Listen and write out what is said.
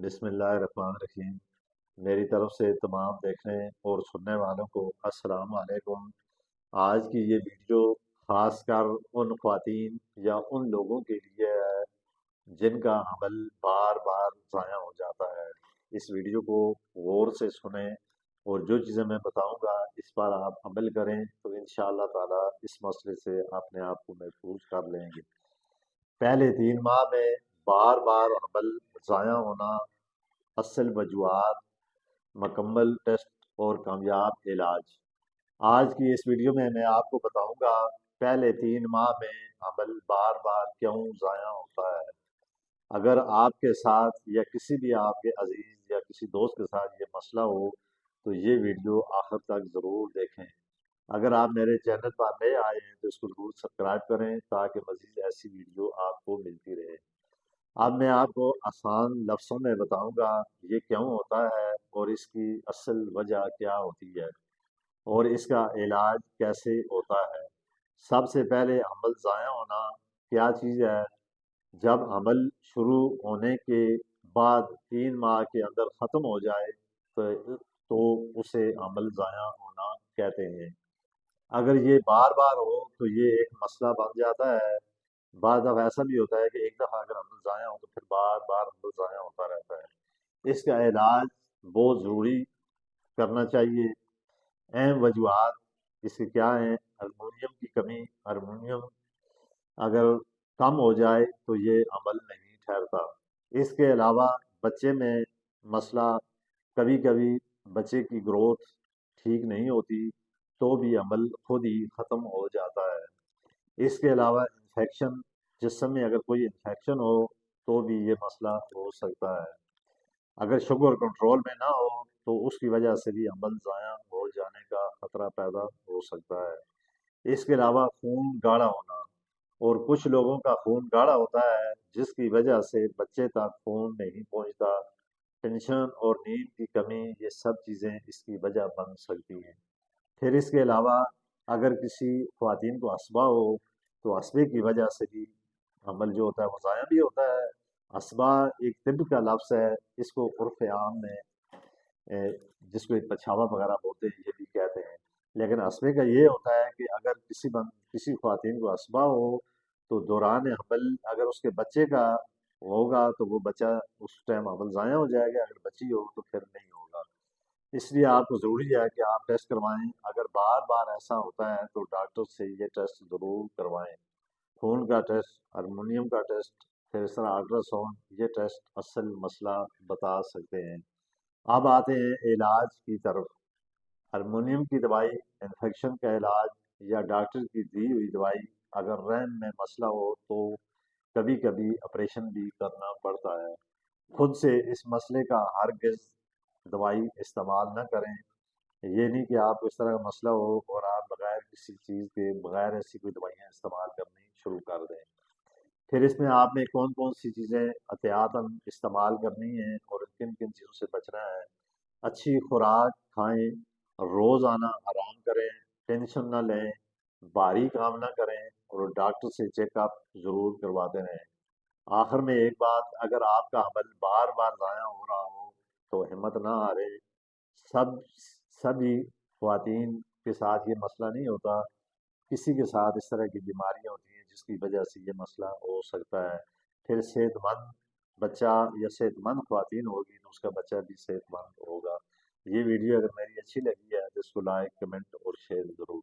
بسم اللہ الرحمن الرحیم۔ میری طرف سے تمام دیکھنے اور سننے والوں کو السلام علیکم۔ آج کی یہ ویڈیو خاص کر ان خواتین یا ان لوگوں کے لیے ہے جن کا عمل بار بار ضائع ہو جاتا ہے۔ اس ویڈیو کو غور سے سنیں اور جو چیزیں میں بتاؤں گا اس پر آپ عمل کریں تو انشاءاللہ تعالی اس مسئلے سے اپنے آپ کو محفوظ کر لیں گے۔ پہلے 3 ماہ میں بار بار عمل ضائع ہونا، اصل وجوہات، مکمل ٹیسٹ اور کامیاب علاج۔ آج کی اس ویڈیو میں آپ کو بتاؤں گا پہلے 3 ماہ میں عمل بار بار کیوں ضائع ہوتا ہے۔ اگر آپ کے ساتھ یا کسی بھی آپ کے عزیز یا کسی دوست کے ساتھ یہ مسئلہ ہو تو یہ ویڈیو آخر تک ضرور دیکھیں۔ اگر آپ میرے چینل پر نئے آئے ہیں تو اس کو ضرور سبسکرائب کریں تاکہ مزید ایسی ویڈیو آپ کو ملتی رہے۔ اب میں آپ کو آسان لفظوں میں بتاؤں گا یہ کیوں ہوتا ہے اور اس کی اصل وجہ کیا ہوتی ہے اور اس کا علاج کیسے ہوتا ہے۔ سب سے پہلے عمل ضائع ہونا کیا چیز ہے؟ جب عمل شروع ہونے کے بعد 3 ماہ کے اندر ختم ہو جائے تو اسے عمل ضائع ہونا کہتے ہیں۔ اگر یہ بار بار ہو تو یہ ایک مسئلہ بن جاتا ہے۔ بعض دفعہ ایسا بھی ہوتا ہے کہ ایک دفعہ اگر عمل ضائع ہو تو پھر بار بار عمل ضائع ہوتا رہتا ہے۔ اس کا علاج بہت ضروری کرنا چاہیے۔ اہم وجوہات اس کے کیا ہیں؟ ہارمونیم کی کمی۔ ہارمونیم اگر کم ہو جائے تو یہ عمل نہیں ٹھہرتا۔ اس کے علاوہ بچے میں مسئلہ، کبھی کبھی بچے کی گروتھ ٹھیک نہیں ہوتی تو بھی عمل خود ہی ختم ہو جاتا ہے۔ اس کے علاوہ انفیکشن، جسم میں اگر کوئی انفیکشن ہو تو بھی یہ مسئلہ ہو سکتا ہے۔ اگر شوگر کنٹرول میں نہ ہو تو اس کی وجہ سے بھی عمل ضائع ہو جانے کا خطرہ پیدا ہو سکتا ہے۔ اس کے علاوہ خون گاڑھا ہونا، اور کچھ لوگوں کا خون گاڑھا ہوتا ہے جس کی وجہ سے بچے تک خون نہیں پہنچتا۔ ٹینشن اور نیند کی کمی، یہ سب چیزیں اس کی وجہ بن سکتی ہیں۔ پھر اس کے علاوہ اگر کسی خواتین کو اسبہ ہو تو اسبے کی وجہ سے بھی عمل جو ہوتا ہے وہ ضائع بھی ہوتا ہے۔ اسبہ ایک طب کا لفظ ہے، اس کو عرف عام میں جس کو ایک پچھاوا وغیرہ بولتے ہیں یہ بھی کہتے ہیں، لیکن اسبے کا یہ ہوتا ہے کہ اگر کسی خواتین کو اسبہ ہو تو دوران حمل اگر اس کے بچے کا ہوگا تو وہ بچہ اس ٹائم عمل ضائع ہو جائے گا، اگر بچی ہو تو پھر نہیں ہوگا۔ اس لیے آپ کو ضروری ہے کہ آپ ٹیسٹ کروائیں۔ اگر بار بار ایسا ہوتا ہے تو ڈاکٹر سے یہ ٹیسٹ ضرور کروائیں۔ خون کا ٹیسٹ، ہارمونیم کا ٹیسٹ، پھر اس طرح الٹرا ساؤنڈ، یہ ٹیسٹ اصل مسئلہ بتا سکتے ہیں۔ اب آتے ہیں علاج کی طرف۔ ہارمونیم کی دوائی، انفیکشن کا علاج یا ڈاکٹر کی دی ہوئی دوائی۔ اگر رحم میں مسئلہ ہو تو کبھی کبھی آپریشن بھی کرنا پڑتا ہے۔ خود سے اس مسئلے کا ہرگز دوائی استعمال نہ کریں۔ یہ نہیں کہ آپ کو اس طرح کا مسئلہ ہو اور آپ بغیر کسی چیز کے، بغیر ایسی کوئی دوائیاں استعمال کرنی شروع کر دیں۔ پھر اس میں آپ نے کون کون سی چیزیں احتیاطاً استعمال کرنی ہیں اور کن کن چیزوں سے بچنا ہے۔ اچھی خوراک کھائیں، روزانہ آرام کریں، ٹینشن نہ لیں، بھاری کام نہ کریں اور ڈاکٹر سے چیک اپ ضرور کرواتے رہیں۔ آخر میں ایک بات، اگر آپ کا عمل بار بار ضائع ہو رہا ہو تو ہمت نہ ہارے۔ سبھی خواتین کے ساتھ یہ مسئلہ نہیں ہوتا، کسی کے ساتھ اس طرح کی بیماریاں ہوتی ہیں جس کی وجہ سے یہ مسئلہ ہو سکتا ہے۔ پھر صحت مند بچہ یا صحت مند خواتین ہوگی تو اس کا بچہ بھی صحت مند ہوگا۔ یہ ویڈیو اگر میری اچھی لگی ہے تو اس کو لائک، کمنٹ اور شیئر ضرور